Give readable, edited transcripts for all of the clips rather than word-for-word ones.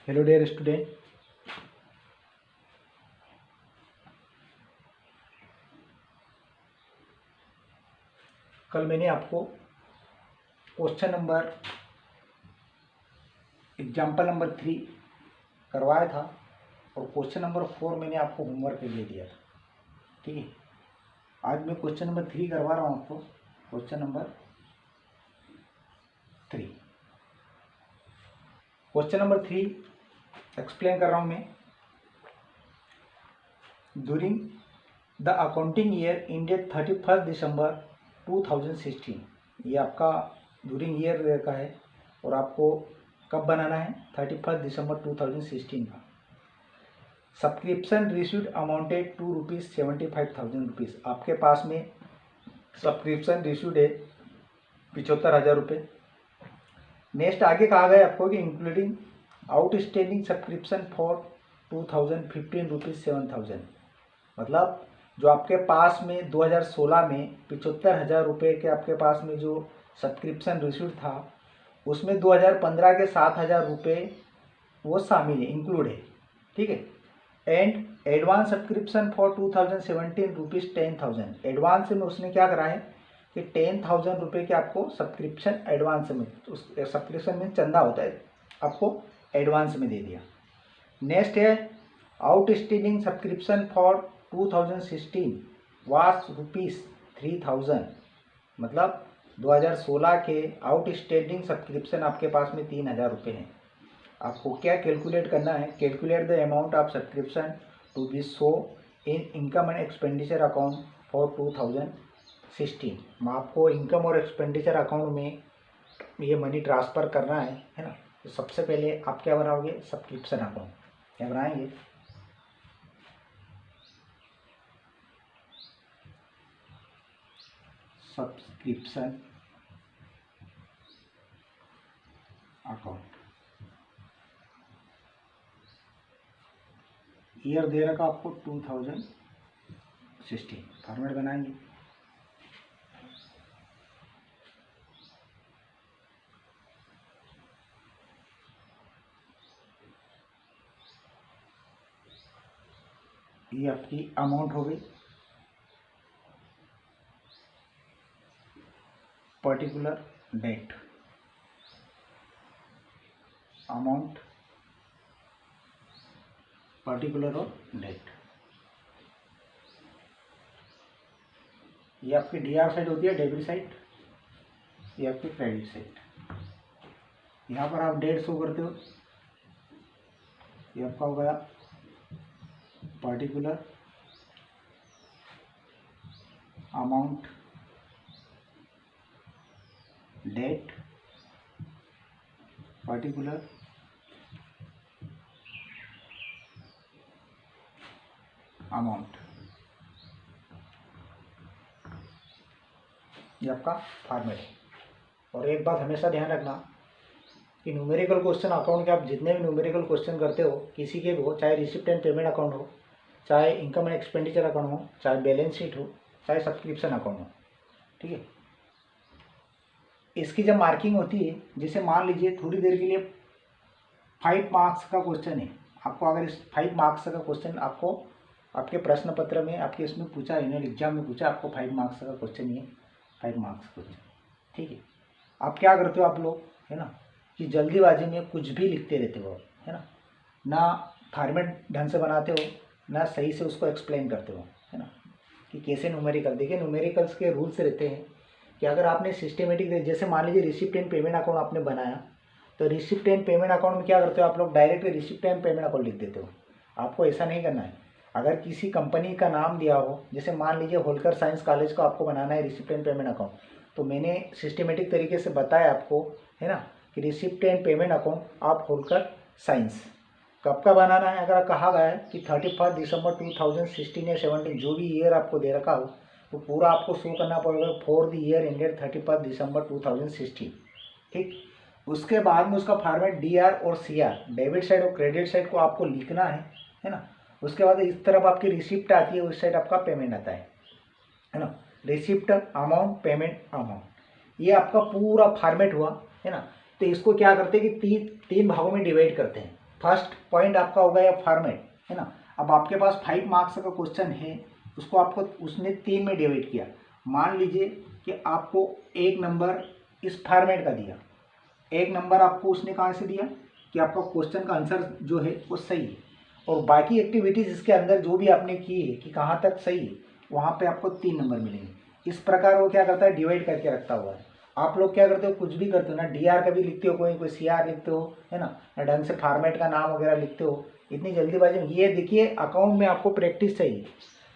Hello dear student, कल मैंने आपको क्वेश्चन नंबर एग्जाम्पल नंबर 3 करवाया था और क्वेश्चन नंबर 4 मैंने आपको होमवर्क के लिए दिया था। ठीक है, आज मैं क्वेश्चन नंबर 3 करवा रहा हूँ आपको। क्वेश्चन नंबर 3 एक्सप्लेन कर रहा हूँ मैं। During the accounting year ended 31 दिसंबर 2016, ये आपका ड्यूरिंग ईयर का है और आपको कब बनाना है? 31 दिसंबर 2016 का। Subscription received amounted to ₹75,000। आपके पास में सब्सक्रिप्शन रिसीव्ड है 75,000 रुपये। नेक्स्ट आगे कहा गया आपको कि इंक्लूडिंग आउटस्टैंडिंग सब्सक्रिप्शन फॉर 2015 ₹7,000। मतलब जो आपके पास में 2016 में 75,000 रुपये के आपके पास में जो सब्सक्रिप्शन रिसीव्ड था, उसमें 2015 के 7,000 रुपये वो शामिल है, इंक्लूड है। ठीक है, and advance subscription for 2017 ₹10,000। Advance में उसने क्या करा है कि 10,000 रुपये के आपको सब्सक्रिप्शन एडवांस में, उस सब्सक्रिप्शन में चंदा होता है, आपको एडवांस में दे दिया। नेक्स्ट है आउटस्टैंडिंग सब्सक्रिप्शन फॉर 2016 वास ₹3,000। मतलब 2016 के आउटस्टैंडिंग सब्सक्रिप्शन आपके पास में 3,000 रुपये हैं। आपको क्या कैलकुलेट करना है? Calculate the amount of subscription to be show in income and expenditure account for 2016। आपको इनकम और एक्सपेंडिचर अकाउंट में ये मनी ट्रांसफ़र करना है ना। तो सबसे पहले आप क्या बनाओगे? Subscription account. क्या बनाएंगे? Subscription account. ईयर दे रखा आपको 2016। फॉर्मेट बनाएंगे। ये आपकी अमाउंट हो गई, पर्टिकुलर डेट, अमाउंट, पर्टिकुलर और डेट। ये आपकी डीआर साइड होती है, डेबिट साइड। ये आपकी क्रेडिट साइड। यहाँ पर आप डेट शो करते हो। ये आपका हो गया particular amount, date, particular amount. ये आपका फॉर्मेट है। और एक बात हमेशा ध्यान रखना कि न्यूमेरिकल क्वेश्चन अकाउंट के आप जितने भी न्यूमेरिकल क्वेश्चन करते हो, किसी के भी हो, चाहे रिसिप्ट एंड पेमेंट अकाउंट हो, चाहे इनकम एंड एक्सपेंडिचर अकाउंट हो, चाहे बैलेंस शीट हो, चाहे सब्सक्रिप्शन अकाउंट हो। ठीक है, इसकी जब मार्किंग होती है, जैसे मान लीजिए थोड़ी देर के लिए 5 मार्क्स का क्वेश्चन है, आपको अगर इस 5 मार्क्स का क्वेश्चन आपको आपके प्रश्न पत्र में, आपके इसमें पूछा, एनुअल एग्जाम में पूछा, आपको 5 मार्क्स का क्वेश्चन ये 5 मार्क्स क्वेश्चन। ठीक है, आप क्या करते हो आप लोग, है ना, कि जल्दीबाजी में कुछ भी लिखते रहते हो, है ना फॉर्मेट ढंग से बनाते हो, ना सही से उसको एक्सप्लेन करते हो, है ना, कि कैसे न्यूमेरिकल। देखिए, न्यूमेरिकल्स के रूल्स रहते हैं कि अगर आपने सिस्टमेटिक, जैसे मान लीजिए रिसिप्ट एंड पेमेंट अकाउंट आपने बनाया, तो रिसिप्ट एंड पेमेंट अकाउंट में क्या करते हो आप लोग? Direct receipt and payment account लिख देते हो। आपको ऐसा नहीं करना है। अगर किसी कंपनी का नाम दिया हो, जैसे मान लीजिए होलकर साइंस कॉलेज को आपको बनाना है रिसिप्ट एंड पेमेंट अकाउंट, तो मैंने सिस्टमेटिक तरीके से बताया आपको, है ना, कि रिसिप्ट एंड पेमेंट अकाउंट आप होलकर साइंस कब का बनाना है। अगर कहा गया है कि 31 दिसंबर 2016 या 17, जो भी ईयर आपको दे रखा हो, तो पूरा आपको शो करना पड़ेगा फॉर द ईयर एंडेड 31 दिसंबर 2016। ठीक, उसके बाद में उसका फॉर्मेट डीआर और सीआर, डेबिट साइड और क्रेडिट साइड को आपको लिखना है ना। उसके बाद इस तरफ आपकी रिसिप्ट आती है, उस साइड आपका पेमेंट आता है ना। रिसिप्ट अमाउंट, पेमेंट अमाउंट, ये आपका पूरा फॉर्मेट हुआ, है ना। तो इसको क्या करते हैं कि तीन भागों में डिवाइड करते हैं। फर्स्ट पॉइंट आपका होगा या फॉर्मेट, है ना। अब आपके पास 5 मार्क्स का क्वेश्चन है, उसको आपको उसने 3 में डिवाइड किया। मान लीजिए कि आपको 1 नंबर इस फॉर्मेट का दिया, 1 नंबर आपको उसने कहाँ से दिया कि आपका क्वेश्चन का आंसर जो है वो सही है, और बाकी एक्टिविटीज़ इसके अंदर जो भी आपने की है कि कहाँ तक सही है, वहाँ पे आपको 3 नंबर मिलेंगे। इस प्रकार वो क्या करता है, डिवाइड करके रखता हुआ है। आप लोग क्या करते हो, कुछ भी करते हो ना, DR कभी लिखते हो, कोई CR लिखते हो, है ना, ढंग से फॉर्मेट का नाम वगैरह लिखते हो, इतनी जल्दीबाजी में। ये देखिए अकाउंट में आपको प्रैक्टिस चाहिए,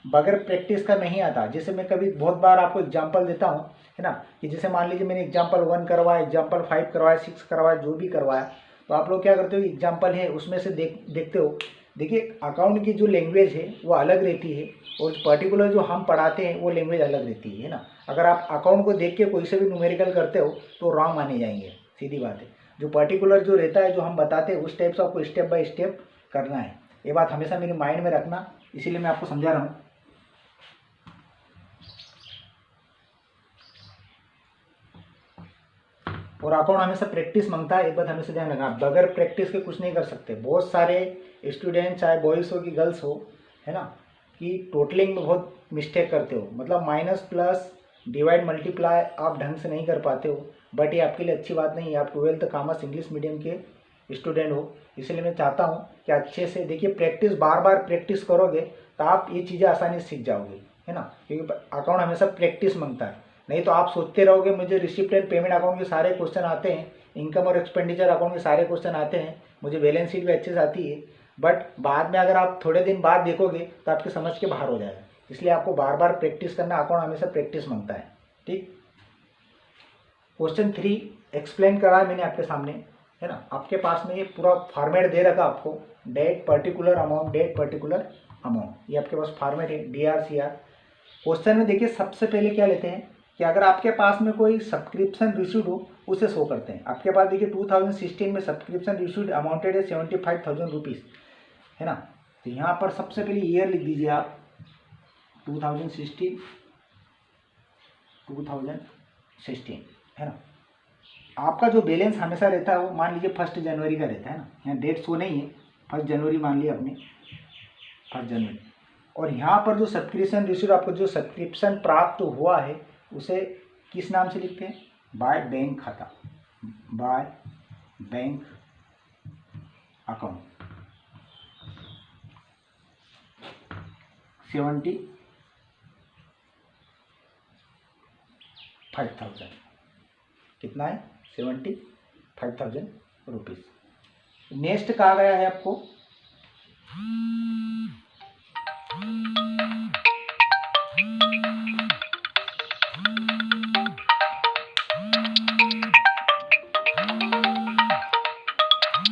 बगैर प्रैक्टिस का नहीं आता। जैसे मैं कभी बहुत बार आपको एग्जांपल देता हूँ, है ना, कि जैसे मान लीजिए मैंने एग्जांपल 1 करवाया, एग्जांपल 5 करवाया, 6 करवाया, जो भी करवाया, तो आप लोग क्या करते हो, एग्जांपल है उसमें से देखते हो। देखिए अकाउंट की जो लैंग्वेज है वो अलग रहती है, और पर्टिकुलर जो हम पढ़ाते हैं वो लैंग्वेज अलग रहती है ना। अगर आप अकाउंट को देख के कोई से भी न्यूमेरिकल करते हो तो रॉन्ग माने जाएंगे, सीधी बात है। जो पर्टिकुलर जो रहता है, जो हम बताते हैं, उस टाइप से आपको स्टेप बाय स्टेप करना है। ये बात हमेशा मेरे माइंड में रखना, इसीलिए मैं आपको समझा रहा हूँ। और अकाउंट हमेशा प्रैक्टिस मांगता है, एक बात हमेशा ध्यान रखना, बगैर प्रैक्टिस के कुछ नहीं कर सकते। बहुत सारे स्टूडेंट, चाहे बॉयज़ हो कि गर्ल्स हो, है ना, कि टोटलिंग में बहुत मिस्टेक करते हो, मतलब माइनस प्लस डिवाइड मल्टीप्लाई आप ढंग से नहीं कर पाते हो। बट ये आपके लिए अच्छी बात नहीं है, आप 12th कॉमर्स इंग्लिश मीडियम के स्टूडेंट हो, इसलिए मैं चाहता हूँ कि अच्छे से देखिए, प्रैक्टिस बार बार प्रैक्टिस करोगे तो आप ये चीज़ें आसानी से सीख जाओगे, है ना, क्योंकि अकाउंट हमेशा प्रैक्टिस मांगता है। नहीं तो आप सोचते रहोगे मुझे रिसिप्ट एंड पेमेंट अकाउंट के सारे क्वेश्चन आते हैं, इनकम और एक्सपेंडिचर अकाउंट के सारे क्वेश्चन आते हैं, मुझे बैलेंस शीट भी अच्छे से आती है, बट बाद में अगर आप थोड़े दिन बाद देखोगे तो आपके समझ के बाहर हो जाएगा। इसलिए आपको बार बार प्रैक्टिस करना, अकाउंट हमेशा प्रैक्टिस मांगता है। ठीक, क्वेश्चन 3 एक्सप्लेन करा है मैंने आपके सामने, है ना। आपके पास में ये पूरा फॉर्मेट दे रखा आपको, date particular amount, date particular amount, ये आपके पास फॉर्मेट है, DR CR। क्वेश्चन में देखिए सबसे पहले क्या लेते हैं कि अगर आपके पास में कोई सब्सक्रिप्शन रिसीव्ड हो उसे शो करते हैं। आपके पास देखिए 2016 में सब्सक्रिप्शन रिसीव्ड अमाउंटेड है 75,000 रुपीज़, है ना। तो यहाँ पर सबसे पहले ईयर लिख दीजिए आप, 2016, है ना। आपका जो बैलेंस हमेशा रहता है वो मान लीजिए 1 जनवरी का रहता है ना, यहाँ डेट शो नहीं है, 1 जनवरी मान लिया आपने, 1 जनवरी। और यहाँ पर जो सब्सक्रिप्शन रिसीव, आपको जो सब्सक्रिप्शन प्राप्त हुआ है उसे किस नाम से लिखते हैं, बाय बैंक खाता, बाय बैंक अकाउंट, 75,000, कितना है, 75,000 रुपीज़। नेक्स्ट कहा गया है आपको